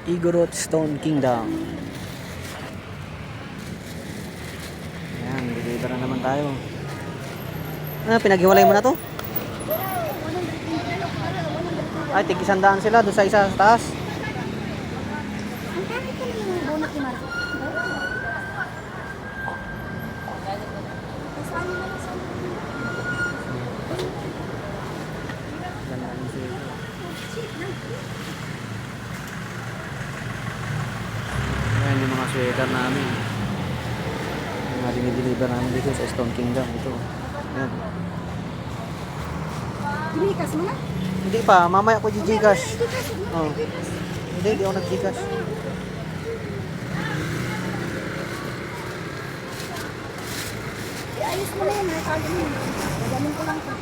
Igorot Stone Kingdom. Ayan, deliver na naman tayo. Pinaghiwalay mo na to? Ay, tig-100 sila doon sa isa sa taas. Ang kahit ka naman ng bonus ni Marco. Ayan yung mga sweater namin. Yung mga dinideliver namin dito sa Stone Kingdom. Ito. Ayan. Gcash mo na? Hindi pa, mamaya ko Gcash. Gcash mo na. Oh. Hindi ako nag-Gcash. Ayos mo na yan. Nakakagin mo. Gagamin ko lang ito.